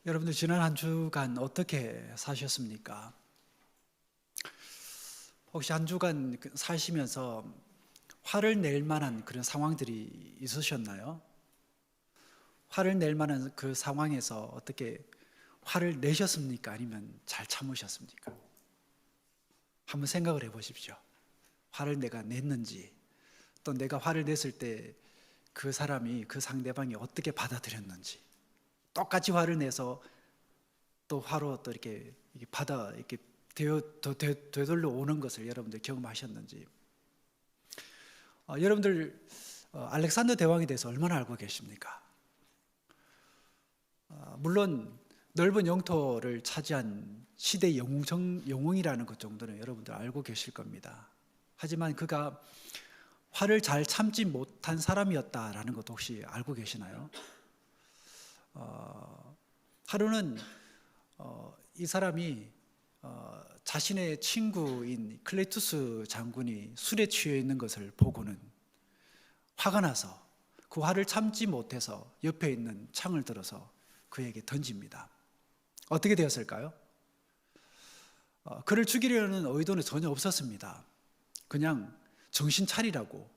여러분들 지난 한 주간 어떻게 사셨습니까? 혹시 한 주간 사시면서 화를 낼 만한 그런 상황들이 있으셨나요? 화를 낼 만한 그 상황에서 어떻게 화를 내셨습니까? 아니면 잘 참으셨습니까? 한번 생각을 해보십시오. 화를 내가 냈는지, 또 내가 화를 냈을 때 그 사람이, 그 상대방이 어떻게 받아들였는지, 똑같이 화를 내서 또 화로 또 이렇게 이렇게 되돌려 오는 것을 여러분들 경험하셨는지. 여러분들 알렉산더 대왕에 대해서 얼마나 알고 계십니까? 물론 넓은 영토를 차지한 시대 영웅이라는 것 정도는 여러분들 알고 계실 겁니다. 하지만 그가 화를 잘 참지 못한 사람이었다라는 것도 혹시 알고 계시나요? 하루는 이 사람이 자신의 친구인 클레투스 장군이 술에 취해 있는 것을 보고는 화가 나서 그 화를 참지 못해서 옆에 있는 창을 들어서 그에게 던집니다. 어떻게 되었을까요? 그를 죽이려는 의도는 전혀 없었습니다. 그냥 정신 차리라고,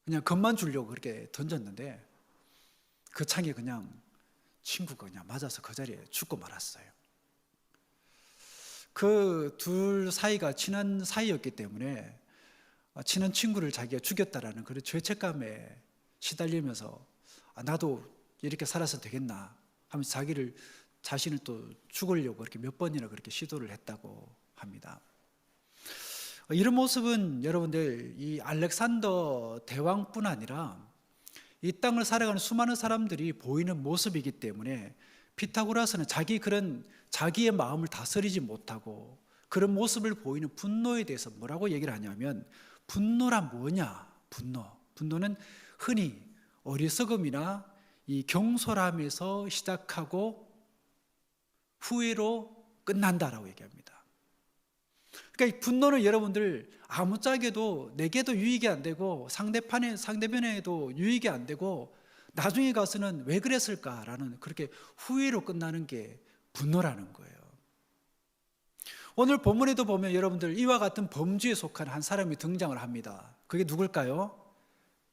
그냥 겁만 주려고 그렇게 던졌는데 그 창에 그냥 친구가 그냥 맞아서 그 자리에 죽고 말았어요. 그 둘 사이가 친한 사이였기 때문에 친한 친구를 자기가 죽였다라는 그런 죄책감에 시달리면서 나도 이렇게 살아서 되겠나 하면서 자신을 또 죽으려고 그렇게 몇 번이나 그렇게 시도를 했다고 합니다. 이런 모습은 여러분들 이 알렉산더 대왕뿐 아니라 이 땅을 살아가는 수많은 사람들이 보이는 모습이기 때문에 피타고라스는 자기의 마음을 다스리지 못하고 그런 모습을 보이는 분노에 대해서 뭐라고 얘기를 하냐면, 분노란 뭐냐? 분노는 흔히 어리석음이나 이 경솔함에서 시작하고 후회로 끝난다라고 얘기합니다. 그러니까 이 분노는 여러분들 아무짝에도 내게도 유익이 안 되고 상대편에도 유익이 안 되고 나중에 가서는 왜 그랬을까라는 그렇게 후회로 끝나는 게 분노라는 거예요. 오늘 본문에도 보면 여러분들 이와 같은 범죄에 속한 한 사람이 등장을 합니다. 그게 누굴까요?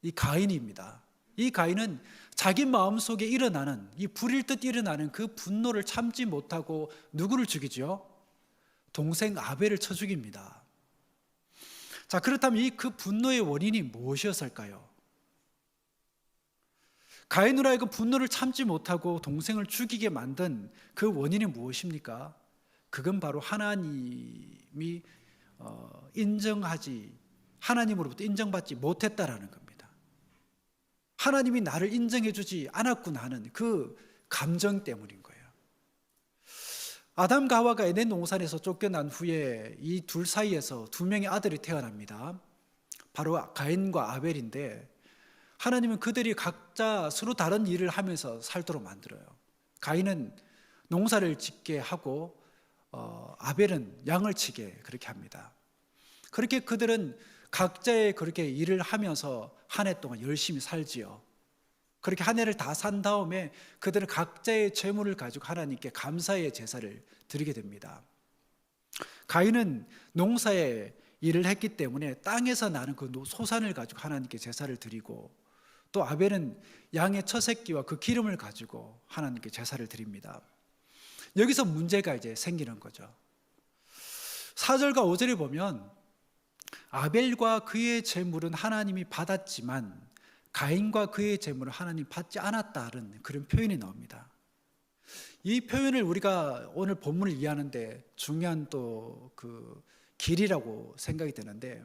이 가인입니다. 이 가인은 자기 마음속에 일어나는 이 불일 듯 일어나는 그 분노를 참지 못하고 누구를 죽이죠? 동생 아벨을 쳐 죽입니다. 자, 그렇다면 그 분노의 원인이 무엇이었을까요? 가인으로 하여금 분노를 참지 못하고 동생을 죽이게 만든 그 원인이 무엇입니까? 그건 바로 하나님이 하나님으로부터 인정받지 못했다라는 겁니다. 하나님이 나를 인정해주지 않았구나 하는 그 감정 때문인 거예요. 아담과 하와가 에덴 동산에서 쫓겨난 후에 이 둘 사이에서 두 명의 아들이 태어납니다. 바로 가인과 아벨인데, 하나님은 그들이 각자 서로 다른 일을 하면서 살도록 만들어요. 가인은 농사를 짓게 하고 아벨은 양을 치게 그렇게 합니다. 그렇게 그들은 각자의 그렇게 일을 하면서 한 해 동안 열심히 살지요. 그렇게 한 해를 다 산 다음에 그들은 각자의 재물을 가지고 하나님께 감사의 제사를 드리게 됩니다. 가인은 농사에 일을 했기 때문에 땅에서 나는 그 소산을 가지고 하나님께 제사를 드리고, 또 아벨은 양의 처새끼와 그 기름을 가지고 하나님께 제사를 드립니다. 여기서 문제가 이제 생기는 거죠. 4절과 5절에 보면 아벨과 그의 제물은 하나님이 받았지만 가인과 그의 제물을 하나님 받지 않았다는 그런 표현이 나옵니다. 이 표현을 우리가 오늘 본문을 이해하는데 중요한 또 그 길이라고 생각이 되는데,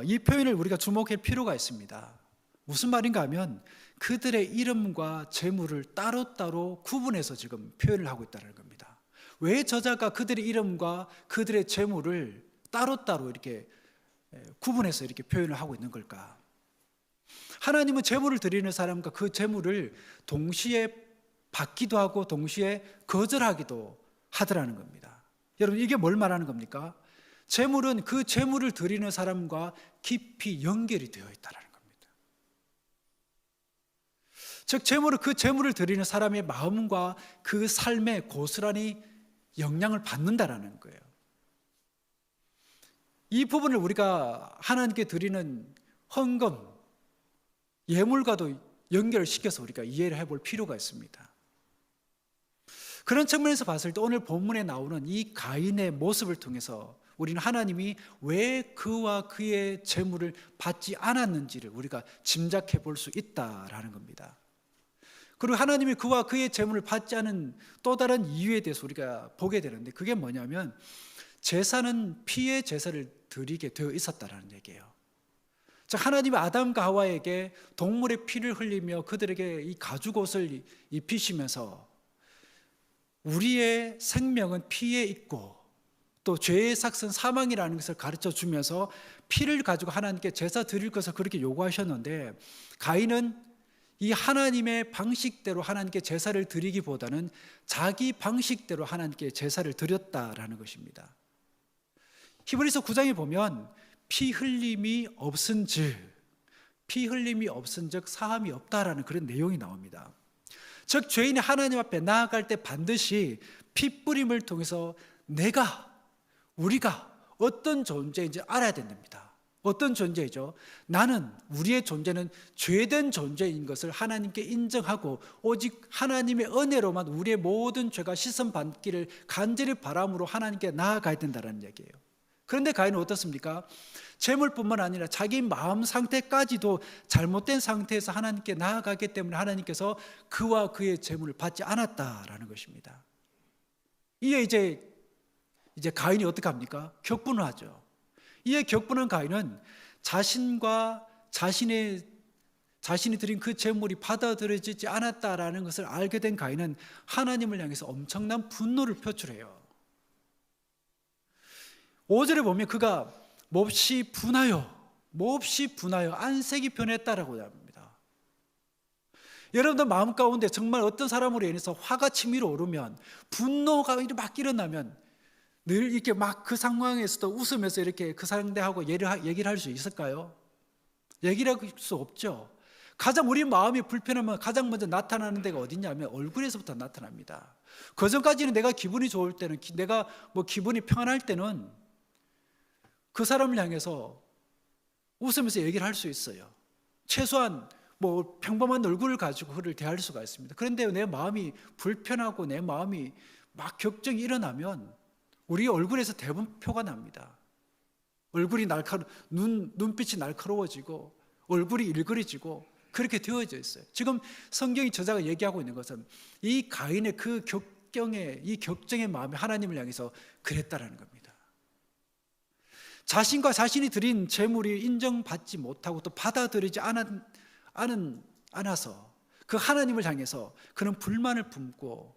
이 표현을 우리가 주목할 필요가 있습니다. 무슨 말인가 하면 그들의 이름과 제물을 따로따로 구분해서 지금 표현을 하고 있다는 겁니다. 왜 저자가 그들의 이름과 그들의 제물을 따로따로 이렇게 구분해서 이렇게 표현을 하고 있는 걸까? 하나님은 제물을 드리는 사람과 그 제물을 동시에 받기도 하고 동시에 거절하기도 하더라는 겁니다. 여러분, 이게 뭘 말하는 겁니까? 제물은 그 제물을 드리는 사람과 깊이 연결이 되어 있다는 겁니다. 즉 재물은 그 재물을 드리는 사람의 마음과 그 삶에 고스란히 영향을 받는다라는 거예요. 이 부분을 우리가 하나님께 드리는 헌금, 예물과도 연결시켜서 우리가 이해를 해볼 필요가 있습니다. 그런 측면에서 봤을 때 오늘 본문에 나오는 이 가인의 모습을 통해서 우리는 하나님이 왜 그와 그의 재물을 받지 않았는지를 우리가 짐작해 볼 수 있다라는 겁니다. 그리고 하나님이 그와 그의 재물을 받지 않은 또 다른 이유에 대해서 우리가 보게 되는데, 그게 뭐냐면 제사는 피의 제사를 드리게 되어 있었다라는 얘기예요. 즉 하나님이 아담과 하와에게 동물의 피를 흘리며 그들에게 이 가죽옷을 입히시면서 우리의 생명은 피에 있고 또 죄의 삭은 사망이라는 것을 가르쳐 주면서 피를 가지고 하나님께 제사 드릴 것을 그렇게 요구하셨는데, 가인은 이 하나님의 방식대로 하나님께 제사를 드리기보다는 자기 방식대로 하나님께 제사를 드렸다라는 것입니다. 히브리서 9장에 보면 피 흘림이 없은즉 사함이 없다라는 그런 내용이 나옵니다. 즉 죄인이 하나님 앞에 나아갈 때 반드시 피 뿌림을 통해서 우리가 어떤 존재인지 알아야 된답니다. 어떤 존재이죠? 우리의 존재는 죄된 존재인 것을 하나님께 인정하고 오직 하나님의 은혜로만 우리의 모든 죄가 씻음받기를 간절히 바람으로 하나님께 나아가야 된다는 얘기예요. 그런데 가인은 어떻습니까? 재물뿐만 아니라 자기 마음 상태까지도 잘못된 상태에서 하나님께 나아가기 때문에 하나님께서 그와 그의 재물을 받지 않았다라는 것입니다. 이에 이제 가인이 어떻게 합니까? 격분을 하죠. 이에 격분한 가인은 자신과 자신이 드린 그 재물이 받아들여지지 않았다라는 것을 알게 된 가인은 하나님을 향해서 엄청난 분노를 표출해요. 5절에 보면 그가 몹시 분하여 안색이 변했다라고 합니다. 여러분들 마음 가운데 정말 어떤 사람으로 인해서 화가 치밀어 오르면, 분노가 막 일어나면 늘 이렇게 막 그 상황에서도 웃으면서 이렇게 그 상대하고 얘기를 할 수 있을까요? 얘기를 할 수 없죠. 가장 우리 마음이 불편하면 가장 먼저 나타나는 데가 어디냐면 얼굴에서부터 나타납니다. 그 전까지는 내가 기분이 좋을 때는, 내가 기분이 평안할 때는 그 사람을 향해서 웃으면서 얘기를 할 수 있어요. 최소한 평범한 얼굴을 가지고 그를 대할 수가 있습니다. 그런데 내 마음이 불편하고 내 마음이 막 격정이 일어나면 우리 얼굴에서 대부분 표가 납니다. 얼굴이 눈빛이 날카로워지고 얼굴이 일그러지고 그렇게 되어져 있어요. 지금 성경이 저자가 얘기하고 있는 것은 이 가인의 그 격정의 마음이 하나님을 향해서 그랬다라는 겁니다. 자신과 자신이 드린 재물이 인정받지 못하고 또 받아들이지 않아서 그 하나님을 향해서 그는 불만을 품고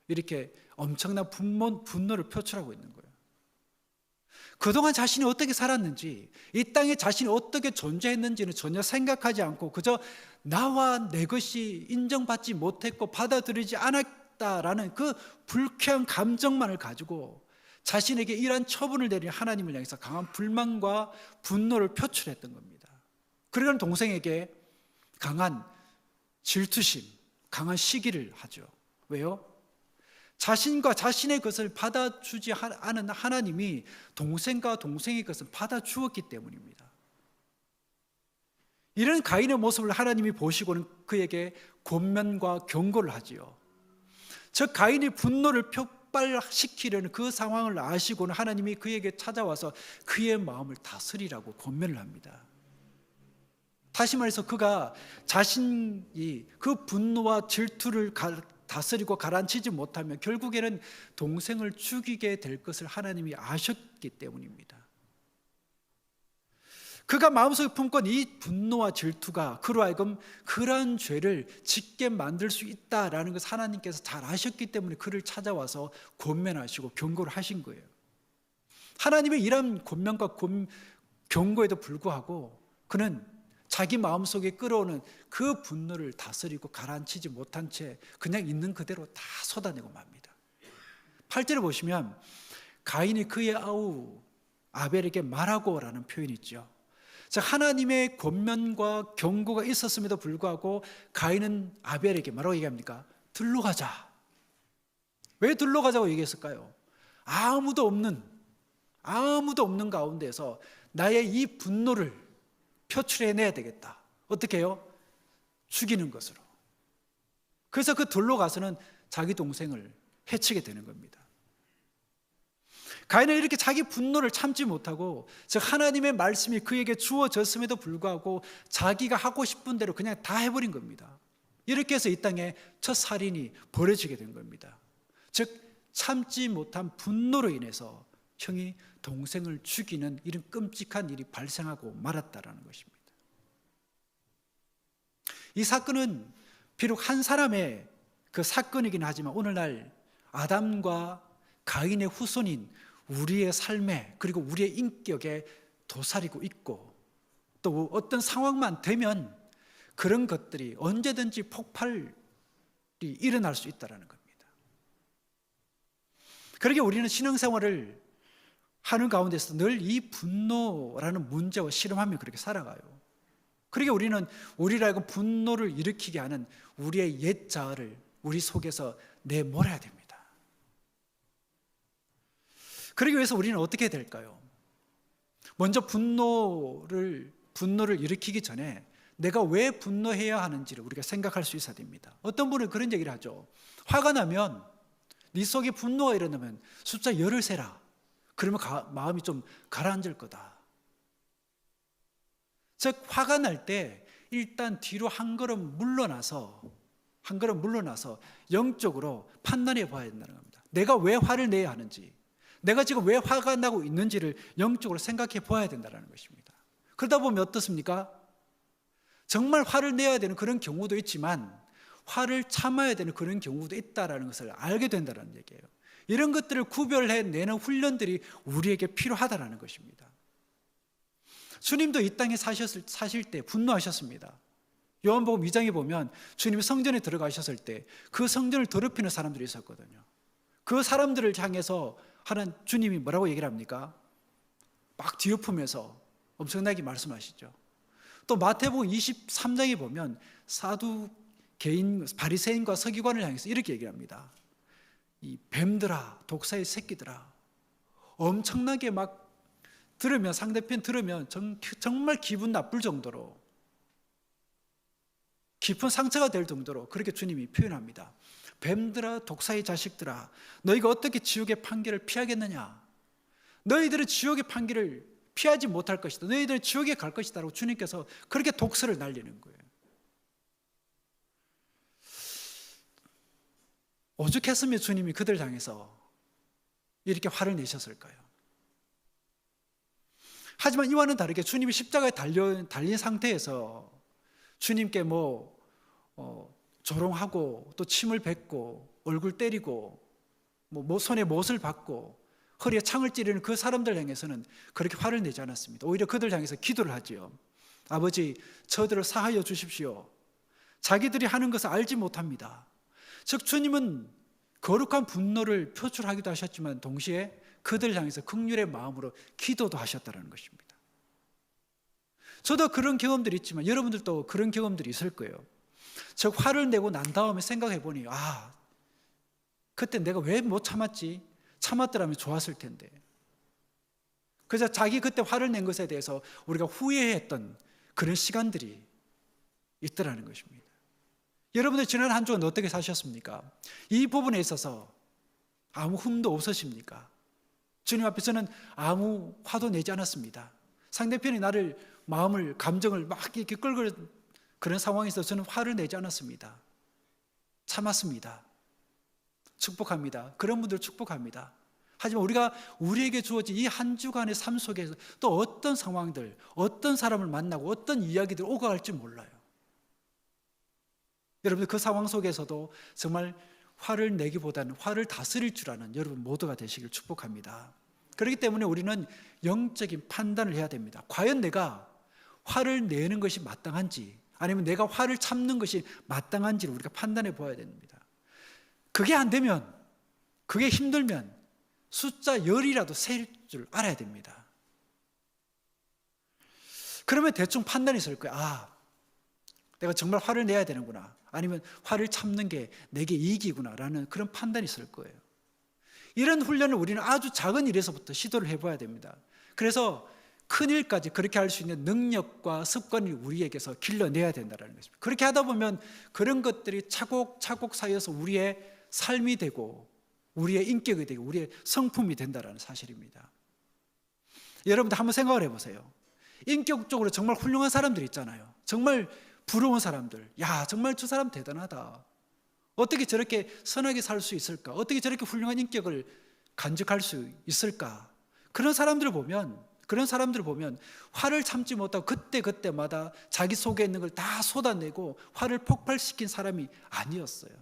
이렇게 엄청난 분노를 표출하고 있는 거예요. 그동안 자신이 어떻게 살았는지, 이 땅에 자신이 어떻게 존재했는지는 전혀 생각하지 않고 그저 나와 내 것이 인정받지 못했고 받아들이지 않았다라는 그 불쾌한 감정만을 가지고 자신에게 이러한 처분을 내린 하나님을 향해서 강한 불만과 분노를 표출했던 겁니다. 그러는 동생에게 강한 질투심, 강한 시기를 하죠. 왜요? 자신과 자신의 것을 받아주지 않은 하나님이 동생과 동생의 것을 받아주었기 때문입니다. 이런 가인의 모습을 하나님이 보시고는 그에게 권면과 경고를 하지요. 즉 가인이 분노를 폭발시키려는 그 상황을 아시고는 하나님이 그에게 찾아와서 그의 마음을 다스리라고 권면을 합니다. 다시 말해서 그가 자신이 그 분노와 질투를 다스리고 가라앉히지 못하면 결국에는 동생을 죽이게 될 것을 하나님이 아셨기 때문입니다. 그가 마음속에 품건 이 분노와 질투가 그로 하여금 그러한 죄를 짓게 만들 수 있다라는 것을 하나님께서 잘 아셨기 때문에 그를 찾아와서 권면하시고 경고를 하신 거예요. 하나님의 이런 권면과 경고에도 불구하고 그는 자기 마음속에 끌어오는 그 분노를 다스리고 가라앉히지 못한 채 그냥 있는 그대로 다 쏟아내고 맙니다. 8절을 보시면 가인이 그의 아우 아벨에게 말하고라는 표현이 있죠. 즉 하나님의 권면과 경고가 있었음에도 불구하고 가인은 아벨에게 뭐라고 얘기합니까? 들러 가자. 왜 들러 가자고 얘기했을까요? 아무도 없는 가운데서 나의 이 분노를 표출해내야 되겠다. 어떻게 해요? 죽이는 것으로. 그래서 그 들러 가서는 자기 동생을 해치게 되는 겁니다. 가인은 이렇게 자기 분노를 참지 못하고, 즉 하나님의 말씀이 그에게 주어졌음에도 불구하고 자기가 하고 싶은 대로 그냥 다 해버린 겁니다. 이렇게 해서 이 땅에 첫 살인이 벌어지게 된 겁니다. 즉 참지 못한 분노로 인해서 형이 동생을 죽이는 이런 끔찍한 일이 발생하고 말았다라는 것입니다. 이 사건은 비록 한 사람의 그 사건이긴 하지만 오늘날 아담과 가인의 후손인 우리의 삶에, 그리고 우리의 인격에 도사리고 있고, 또 어떤 상황만 되면 그런 것들이 언제든지 폭발이 일어날 수 있다는 겁니다. 그러게 우리는 신앙생활을 하는 가운데서 늘 이 분노라는 문제와 씨름하며 그렇게 살아가요. 그러게 우리는 우리를 하여금 분노를 일으키게 하는 우리의 옛 자아를 우리 속에서 내몰아야 됩니다. 그러기 위해서 우리는 어떻게 해야 될까요? 먼저 분노를 일으키기 전에 내가 왜 분노해야 하는지를 우리가 생각할 수 있어야 됩니다. 어떤 분은 그런 얘기를 하죠. 화가 나면, 네 속에 분노가 일어나면 숫자 10을 세라. 그러면 마음이 좀 가라앉을 거다. 즉 화가 날 때 일단 뒤로 한 걸음 물러나서 영적으로 판단해 봐야 된다는 겁니다. 내가 왜 화를 내야 하는지, 내가 지금 왜 화가 나고 있는지를 영적으로 생각해 보아야 된다는 것입니다. 그러다 보면 어떻습니까? 정말 화를 내야 되는 그런 경우도 있지만 화를 참아야 되는 그런 경우도 있다는 것을 알게 된다는 얘기예요. 이런 것들을 구별해내는 훈련들이 우리에게 필요하다는 것입니다. 주님도 이 땅에 사실 때 분노하셨습니다. 요한복음 2장에 보면 주님이 성전에 들어가셨을 때 그 성전을 더럽히는 사람들이 있었거든요. 그 사람들을 향해서 주님이 뭐라고 얘기를 합니까? 막 뒤엎으면서 엄청나게 말씀하시죠. 또 마태복음 23장에 보면 사두개인, 바리새인과 서기관을 향해서 이렇게 얘기합니다. 이 뱀들아, 독사의 새끼들아, 엄청나게 막 들으면, 상대편 들으면 정말 기분 나쁠 정도로, 깊은 상처가 될 정도로 그렇게 주님이 표현합니다. 뱀들아, 독사의 자식들아, 너희가 어떻게 지옥의 판결을 피하겠느냐? 너희들은 지옥의 판결을 피하지 못할 것이다. 너희들은 지옥에 갈 것이다 라고 주님께서 그렇게 독설을 날리는 거예요. 오죽했으면 주님이 그들 향해서 이렇게 화를 내셨을까요? 하지만 이와는 다르게 주님이 십자가에 달린 상태에서 주님께 조롱하고 또 침을 뱉고 얼굴 때리고 손에 못을 박고 허리에 창을 찌르는 그 사람들 향해서는 그렇게 화를 내지 않았습니다. 오히려 그들 향해서 기도를 하지요. 아버지, 저들을 사하여 주십시오. 자기들이 하는 것을 알지 못합니다. 즉 주님은 거룩한 분노를 표출하기도 하셨지만 동시에 그들 향해서 긍휼의 마음으로 기도도 하셨다는 것입니다. 저도 그런 경험들이 있지만 여러분들도 그런 경험들이 있을 거예요. 즉 화를 내고 난 다음에 생각해 보니 그때 내가 왜 못 참았지? 참았더라면 좋았을 텐데. 그래서 자기 그때 화를 낸 것에 대해서 우리가 후회했던 그런 시간들이 있더라는 것입니다. 여러분들 지난 한 주간 어떻게 사셨습니까? 이 부분에 있어서 아무 흠도 없으십니까? 주님 앞에서는 아무 화도 내지 않았습니다. 상대편이 나를 감정을 막 이렇게 끌고 그런 상황에서 저는 화를 내지 않았습니다. 참았습니다. 축복합니다. 그런 분들 축복합니다. 하지만 우리에게 주어진 이 한 주간의 삶 속에서 또 어떤 상황들, 어떤 사람을 만나고 어떤 이야기들 오가갈지 몰라요. 여러분들 그 상황 속에서도 정말 화를 내기보다는 화를 다스릴 줄 아는 여러분 모두가 되시길 축복합니다. 그렇기 때문에 우리는 영적인 판단을 해야 됩니다. 과연 내가 화를 내는 것이 마땅한지, 아니면 내가 화를 참는 것이 마땅한지를 우리가 판단해 보아야 됩니다. 그게 안 되면, 그게 힘들면 숫자 10이라도 셀 줄 알아야 됩니다. 그러면 대충 판단이 있을 거예요. 아, 내가 정말 화를 내야 되는구나. 아니면 화를 참는 게 내게 이익이구나 라는 그런 판단이 있을 거예요. 이런 훈련을 우리는 아주 작은 일에서부터 시도를 해봐야 됩니다. 그래서 큰 일까지 그렇게 할 수 있는 능력과 습관을 우리에게서 길러내야 된다는 것입니다. 그렇게 하다 보면 그런 것들이 차곡차곡 쌓여서 우리의 삶이 되고 우리의 인격이 되고 우리의 성품이 된다는 사실입니다. 여러분들 한번 생각을 해보세요. 인격적으로 정말 훌륭한 사람들 있잖아요. 정말 부러운 사람들. 야, 정말 저 사람 대단하다. 어떻게 저렇게 선하게 살 수 있을까? 어떻게 저렇게 훌륭한 인격을 간직할 수 있을까? 그런 사람들을 보면 화를 참지 못하고 그때마다 자기 속에 있는 걸 다 쏟아내고 화를 폭발시킨 사람이 아니었어요.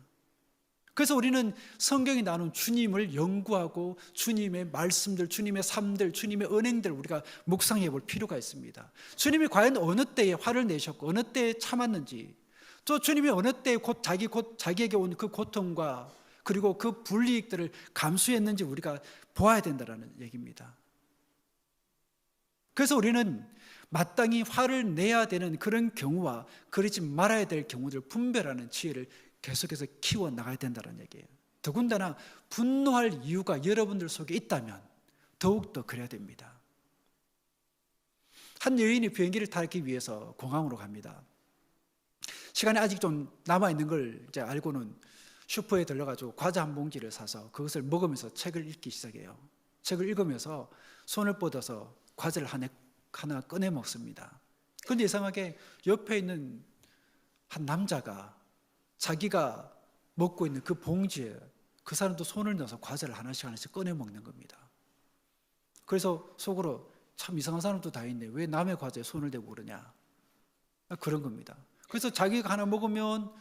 그래서 우리는 성경이 나눈 주님을 연구하고 주님의 말씀들, 주님의 삶들, 주님의 은행들을 우리가 묵상해 볼 필요가 있습니다. 주님이 과연 어느 때에 화를 내셨고 어느 때에 참았는지, 또 주님이 어느 때에 자기에게 온 그 고통과 그리고 그 불이익들을 감수했는지 우리가 보아야 된다는 얘기입니다. 그래서 우리는 마땅히 화를 내야 되는 그런 경우와 그러지 말아야 될 경우들을 분별하는 지혜를 계속해서 키워나가야 된다는 얘기예요. 더군다나 분노할 이유가 여러분들 속에 있다면 더욱더 그래야 됩니다. 한 여인이 비행기를 타기 위해서 공항으로 갑니다. 시간이 아직 좀 남아있는 걸 이제 알고는 슈퍼에 들러가지고 과자 한 봉지를 사서 그것을 먹으면서 책을 읽기 시작해요. 책을 읽으면서 손을 뻗어서 과자를 하나 꺼내 먹습니다. 그런데 이상하게 옆에 있는 한 남자가 자기가 먹고 있는 그 봉지에 그 사람도 손을 넣어서 과자를 하나씩 꺼내 먹는 겁니다. 그래서 속으로 참 이상한 사람도 다 있네. 왜 남의 과자에 손을 대고 그러냐. 그런 겁니다. 그래서 자기가 하나 먹으면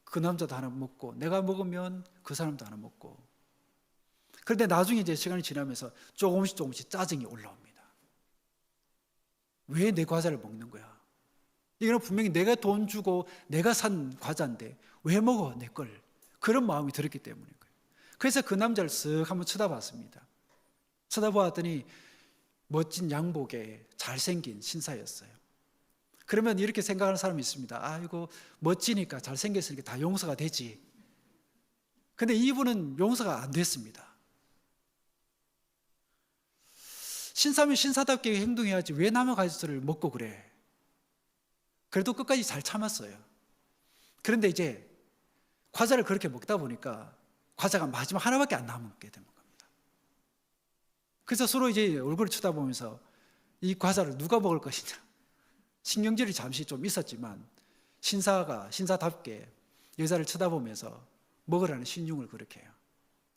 그 남자도 하나 먹고 내가 먹으면 그 사람도 하나 먹고. 그런데 나중에 이제 시간이 지나면서 조금씩 짜증이 올라옵니다. 왜 내 과자를 먹는 거야? 이거는 분명히 내가 돈 주고 내가 산 과자인데 왜 먹어 내 걸? 그런 마음이 들었기 때문인 거예요. 그래서 그 남자를 쓱 한번 쳐다봤습니다. 쳐다보았더니 멋진 양복에 잘생긴 신사였어요. 그러면 이렇게 생각하는 사람이 있습니다. 아이고 멋지니까 잘생겼으니까 다 용서가 되지. 근데 이분은 용서가 안 됐습니다. 신사면 신사답게 행동해야지 왜 남의 과자를 먹고 그래? 그래도 끝까지 잘 참았어요. 그런데 이제 과자를 그렇게 먹다 보니까 과자가 마지막 하나밖에 안 남게 된 겁니다. 그래서 서로 이제 얼굴을 쳐다보면서 이 과자를 누가 먹을 것이냐 신경질이 잠시 좀 있었지만 신사답게 여자를 쳐다보면서 먹으라는 신용을 그렇게 해요.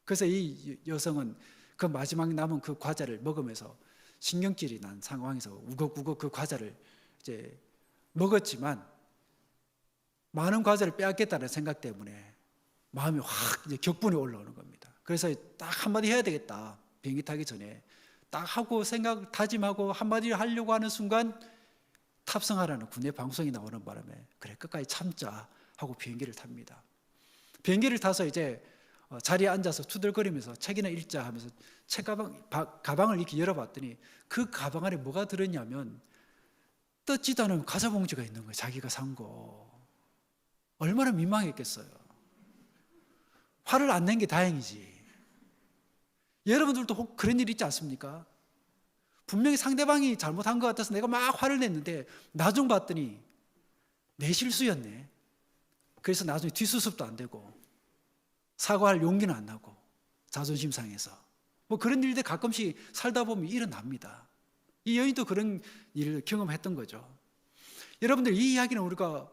그래서 이 여성은 그 마지막 남은 그 과자를 먹으면서 신경질이 난 상황에서 우걱우걱 그 과자를 이제 먹었지만 많은 과자를 빼앗겠다는 생각 때문에 마음이 확 이제 격분이 올라오는 겁니다. 그래서 딱 한마디 해야 되겠다. 비행기 타기 전에 딱 하고 다짐하고 한마디를 하려고 하는 순간 탑승하라는 군내 방송이 나오는 바람에 그래 끝까지 참자 하고 비행기를 탑니다. 비행기를 타서 이제 자리에 앉아서 투덜거리면서 책이나 읽자 하면서 가방을 이렇게 열어봤더니 그 가방 안에 뭐가 들었냐면 뜯지도 않은 과자 봉지가 있는 거예요. 자기가 산 거. 얼마나 민망했겠어요. 화를 안 낸 게 다행이지. 여러분들도 혹 그런 일 있지 않습니까? 분명히 상대방이 잘못한 것 같아서 내가 막 화를 냈는데 나중 봤더니 내 실수였네. 그래서 나중에 뒷수습도 안 되고 사과할 용기는 안 나고 자존심 상해서 뭐 그런 일들 가끔씩 살다 보면 일어납니다. 이 여인도 그런 일을 경험했던 거죠. 여러분들 이 이야기는 우리가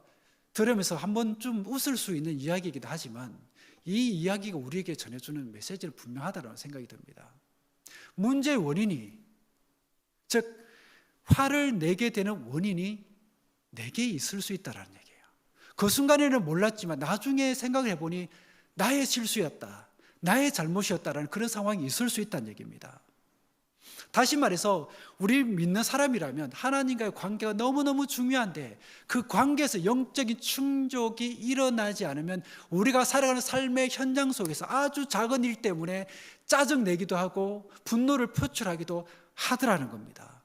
들으면서 한 번쯤 웃을 수 있는 이야기이기도 하지만 이 이야기가 우리에게 전해주는 메시지는 분명하다는 생각이 듭니다. 문제의 원인이 즉 화를 내게 되는 원인이 내게 있을 수 있다는 얘기예요. 그 순간에는 몰랐지만 나중에 생각을 해보니 나의 실수였다, 나의 잘못이었다라는 그런 상황이 있을 수 있다는 얘기입니다. 다시 말해서 우리 믿는 사람이라면 하나님과의 관계가 너무너무 중요한데 그 관계에서 영적인 충족이 일어나지 않으면 우리가 살아가는 삶의 현장 속에서 아주 작은 일 때문에 짜증내기도 하고 분노를 표출하기도 하더라는 겁니다.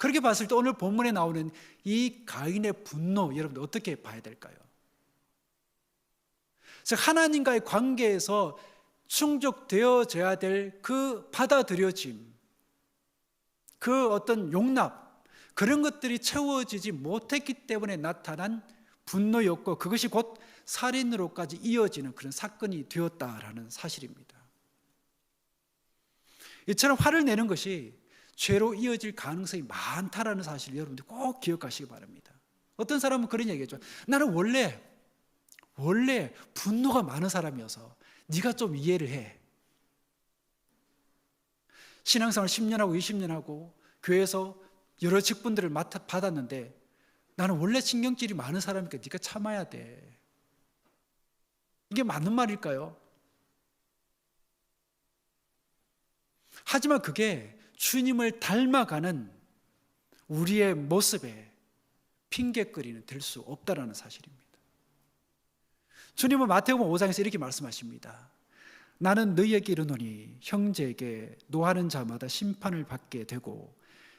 그렇게 봤을 때 오늘 본문에 나오는 이 가인의 분노, 여러분들 어떻게 봐야 될까요? 즉 하나님과의 관계에서 충족되어져야 될 그 받아들여짐, 그 어떤 용납, 그런 것들이 채워지지 못했기 때문에 나타난 분노였고, 그것이 곧 살인으로까지 이어지는 그런 사건이 되었다라는 사실입니다. 이처럼 화를 내는 것이 죄로 이어질 가능성이 많다라는 사실을 여러분들 꼭 기억하시기 바랍니다. 어떤 사람은 그런 얘기했죠. 나는 원래 분노가 많은 사람이어서 네가 좀 이해를 해. 신앙생활 10년하고 20년하고 교회에서 여러 직분들을 받았는데 나는 원래 신경질이 많은 사람이니까 네가 참아야 돼. 이게 맞는 말일까요? 하지만 그게 주님을 닮아가는 우리의 모습에 핑계거리는 될 수 없다라는 사실입니다. 주님은 마태복음 5장에서 이렇게 말씀하십니다. 나는 너희에게 이르노니 형제에게 노하는 자마다 심판을 받게 되고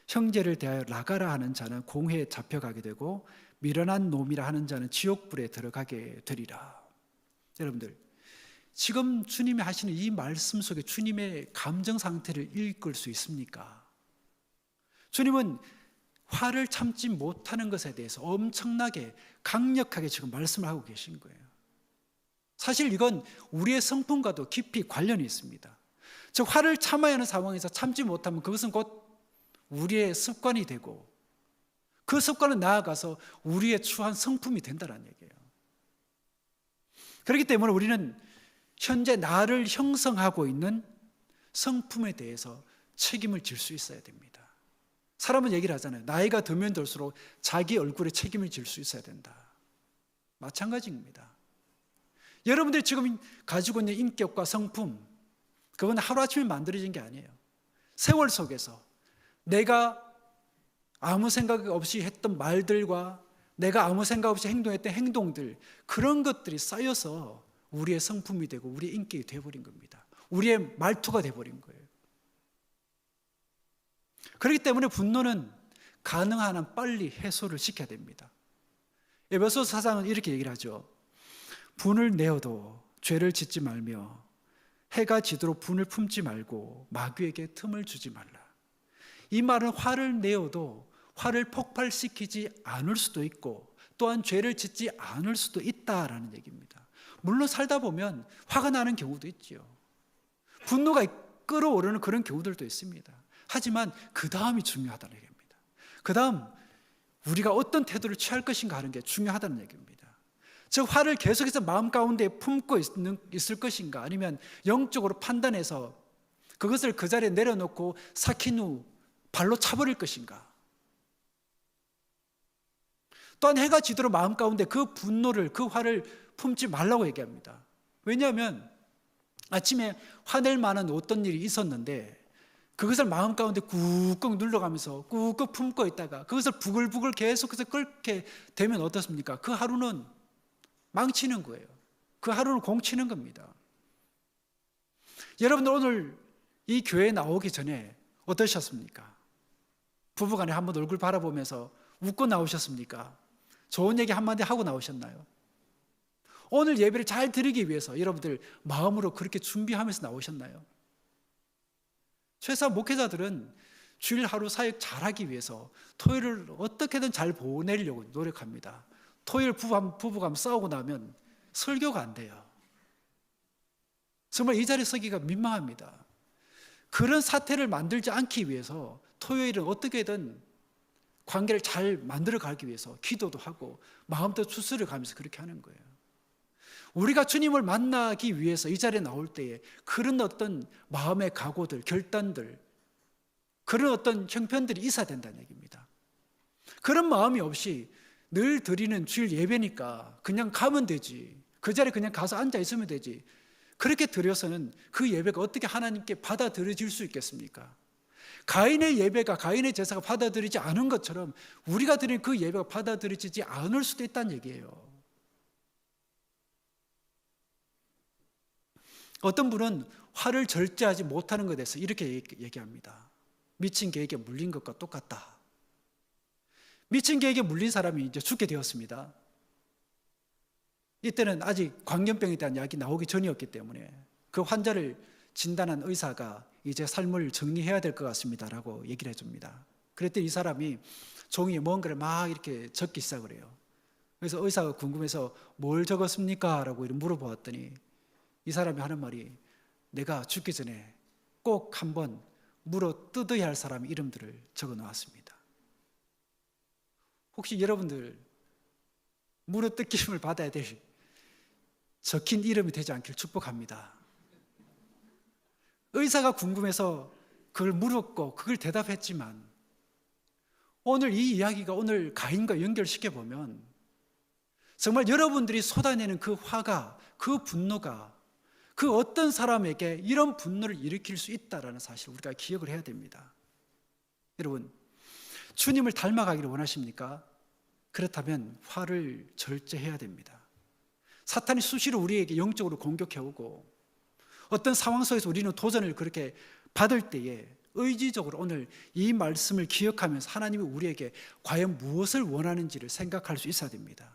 형제를 대하여 나가라 하는 자는 공회에 잡혀가게 되고 미련한 놈이라 하는 자는 지옥불에 들어가게 되리라. 여러분들, 지금 주님이 하시는 이 말씀 속에 주님의 감정 상태를 읽을 수 있습니까? 주님은 화를 참지 못하는 것에 대해서 엄청나게 강력하게 지금 말씀을 하고 계신 거예요. 사실 이건 우리의 성품과도 깊이 관련이 있습니다. 즉 화를 참아야 하는 상황에서 참지 못하면 그것은 곧 우리의 습관이 되고 그 습관은 나아가서 우리의 추한 성품이 된다는 얘기예요. 그렇기 때문에 우리는 현재 나를 형성하고 있는 성품에 대해서 책임을 질 수 있어야 됩니다. 사람은 얘기를 하잖아요. 나이가 들면 들수록 자기 얼굴에 책임을 질 수 있어야 된다. 마찬가지입니다. 여러분들이 지금 가지고 있는 인격과 성품, 그건 하루아침에 만들어진 게 아니에요. 세월 속에서 내가 아무 생각 없이 했던 말들과 내가 아무 생각 없이 행동했던 행동들, 그런 것들이 쌓여서 우리의 성품이 되고 우리의 인격이 되어버린 겁니다. 우리의 말투가 되어버린 거예요. 그렇기 때문에 분노는 가능한 한 빨리 해소를 시켜야 됩니다. 에베소서 4장은 이렇게 얘기를 하죠. 분을 내어도 죄를 짓지 말며 해가 지도록 분을 품지 말고 마귀에게 틈을 주지 말라. 이 말은 화를 내어도 화를 폭발시키지 않을 수도 있고 또한 죄를 짓지 않을 수도 있다라는 얘기입니다. 물론 살다 보면 화가 나는 경우도 있죠. 분노가 끓어오르는 그런 경우들도 있습니다. 하지만 그 다음이 중요하다는 얘기입니다. 그 다음 우리가 어떤 태도를 취할 것인가 하는 게 중요하다는 얘기입니다. 즉 화를 계속해서 마음 가운데 품고 있을 것인가, 아니면 영적으로 판단해서 그것을 그 자리에 내려놓고 삭힌 후 발로 차버릴 것인가. 또한 해가 지도록 마음 가운데 그 분노를, 그 화를 품지 말라고 얘기합니다. 왜냐하면 아침에 화낼 만한 어떤 일이 있었는데 그것을 마음 가운데 꾹꾹 눌러가면서 꾹꾹 품고 있다가 그것을 부글부글 계속해서 끓게 되면 어떻습니까? 그 하루는 망치는 거예요. 그 하루를 공치는 겁니다. 여러분들 오늘 이 교회에 나오기 전에 어떠셨습니까? 부부간에 한번 얼굴 바라보면서 웃고 나오셨습니까? 좋은 얘기 한마디 하고 나오셨나요? 오늘 예배를 잘 드리기 위해서 여러분들 마음으로 그렇게 준비하면서 나오셨나요? 최소한 목회자들은 주일 하루 사역 잘하기 위해서 토요일을 어떻게든 잘 보내려고 노력합니다. 토요일 부부가 싸우고 나면 설교가 안 돼요. 정말 이 자리에 서기가 민망합니다. 그런 사태를 만들지 않기 위해서 토요일은 어떻게든 관계를 잘 만들어 가기 위해서 기도도 하고 마음도 추스려 가면서 그렇게 하는 거예요. 우리가 주님을 만나기 위해서 이 자리에 나올 때에 그런 어떤 마음의 각오들, 결단들, 그런 어떤 형편들이 있어야 된다는 얘기입니다. 그런 마음이 없이 늘 드리는 주일 예배니까 그냥 가면 되지, 그 자리에 그냥 가서 앉아 있으면 되지, 그렇게 드려서는 그 예배가 어떻게 하나님께 받아들여질 수 있겠습니까? 가인의 예배가, 가인의 제사가 받아들이지 않은 것처럼 우리가 드리는 그 예배가 받아들여지지 않을 수도 있다는 얘기예요. 어떤 분은 화를 절제하지 못하는 것에 대해서 이렇게 얘기합니다. 미친 개에게 물린 것과 똑같다. 미친 개에게 물린 사람이 이제 죽게 되었습니다. 이때는 아직 광견병에 대한 약이 나오기 전이었기 때문에 그 환자를 진단한 의사가 이제 삶을 정리해야 될 것 같습니다라고 얘기를 해줍니다. 그랬더니 이 사람이 종이에 뭔가를 막 이렇게 적기 시작을 해요. 그래서 의사가 궁금해서 뭘 적었습니까? 라고 물어보았더니 이 사람이 하는 말이 내가 죽기 전에 꼭 한번 물어 뜯어야 할 사람 이름들을 적어 놓았습니다. 혹시 여러분들 물어 뜯김을 받아야 될 적힌 이름이 되지 않길 축복합니다. 의사가 궁금해서 그걸 물었고 그걸 대답했지만 오늘 이 이야기가 오늘 가인과 연결시켜보면 정말 여러분들이 쏟아내는 그 화가, 그 분노가 그 어떤 사람에게 이런 분노를 일으킬 수 있다는 사실을 우리가 기억을 해야 됩니다. 여러분, 주님을 닮아가기를 원하십니까? 그렇다면 화를 절제해야 됩니다. 사탄이 수시로 우리에게 영적으로 공격해오고 어떤 상황 속에서 우리는 도전을 그렇게 받을 때에 의지적으로 오늘 이 말씀을 기억하면서 하나님이 우리에게 과연 무엇을 원하는지를 생각할 수 있어야 됩니다.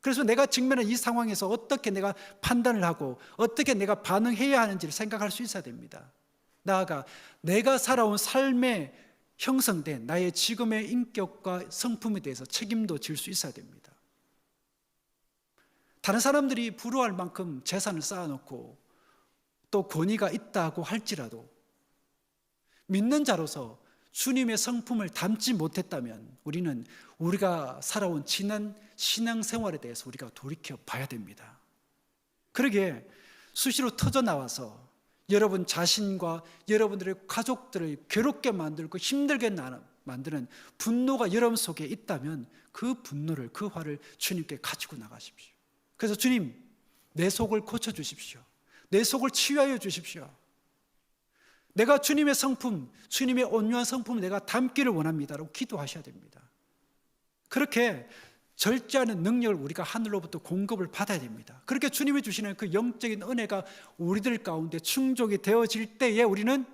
그래서 내가 직면한 이 상황에서 어떻게 내가 판단을 하고 어떻게 내가 반응해야 하는지를 생각할 수 있어야 됩니다. 나아가 내가 살아온 삶에 형성된 나의 지금의 인격과 성품에 대해서 책임도 질 수 있어야 됩니다. 다른 사람들이 부러워할 만큼 재산을 쌓아놓고 또 권위가 있다고 할지라도 믿는 자로서 주님의 성품을 담지 못했다면 우리는 우리가 살아온 지난 신앙생활에 대해서 우리가 돌이켜 봐야 됩니다. 그러기에 수시로 터져 나와서 여러분 자신과 여러분들의 가족들을 괴롭게 만들고 힘들게 만드는 분노가 여러분 속에 있다면 그 분노를, 그 화를 주님께 가지고 나가십시오. 그래서 주님, 내 속을 고쳐주십시오. 내 속을 치유하여 주십시오. 내가 주님의 성품, 주님의 온유한 성품을 내가 담기를 원합니다라고 기도하셔야 됩니다. 그렇게 절제하는 능력을 우리가 하늘로부터 공급을 받아야 됩니다. 그렇게 주님이 주시는 그 영적인 은혜가 우리들 가운데 충족이 되어질 때에 우리는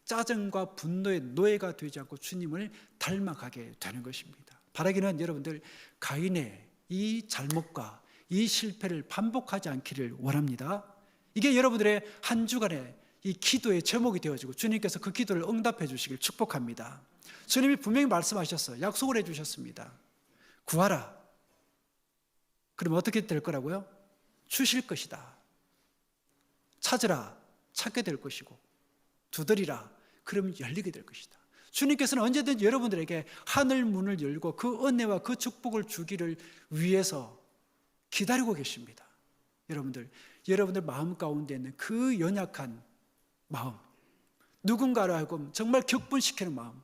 짜증과 분노의 노예가 되지 않고 주님을 닮아가게 되는 것입니다. 바라기는 여러분들 가인의 이 잘못과 이 실패를 반복하지 않기를 원합니다. 이게 여러분들의 한 주간의 이 기도의 제목이 되어지고 주님께서 그 기도를 응답해 주시길 축복합니다. 주님이 분명히 말씀하셨어요. 약속을 해 주셨습니다. 구하라. 그럼 어떻게 될 거라고요? 주실 것이다. 찾으라. 찾게 될 것이고 두드리라. 그러면 열리게 될 것이다. 주님께서는 언제든지 여러분들에게 하늘 문을 열고 그 은혜와 그 축복을 주기를 위해서 기다리고 계십니다. 여러분들 마음 가운데 있는 그 연약한 마음, 누군가를 하여금 정말 격분시키는 마음,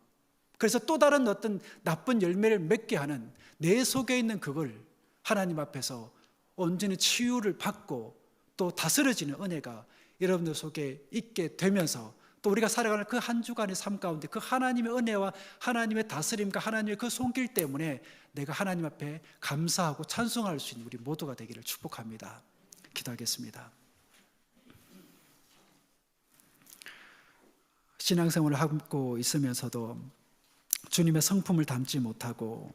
그래서 또 다른 어떤 나쁜 열매를 맺게 하는 내 속에 있는 그걸 하나님 앞에서 온전히 치유를 받고 또 다스려지는 은혜가 여러분들 속에 있게 되면서 또 우리가 살아가는 그 한 주간의 삶 가운데 그 하나님의 은혜와 하나님의 다스림과 하나님의 그 손길 때문에 내가 하나님 앞에 감사하고 찬송할 수 있는 우리 모두가 되기를 축복합니다. 기도하겠습니다. 신앙생활을 하고 있으면서도 주님의 성품을 담지 못하고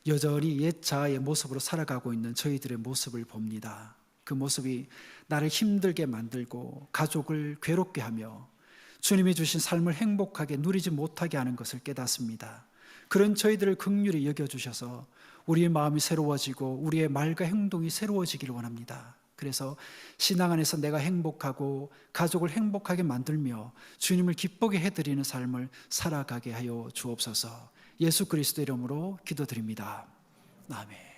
여전히 옛 자아의 모습으로 살아가고 있는 저희들의 모습을 봅니다. 그 모습이 나를 힘들게 만들고 가족을 괴롭게 하며 주님이 주신 삶을 행복하게 누리지 못하게 하는 것을 깨닫습니다. 그런 저희들을 긍휼히 여겨주셔서 우리의 마음이 새로워지고 우리의 말과 행동이 새로워지기를 원합니다. 그래서 신앙 안에서 내가 행복하고 가족을 행복하게 만들며 주님을 기쁘게 해드리는 삶을 살아가게 하여 주옵소서. 예수 그리스도 이름으로 기도드립니다. 아멘.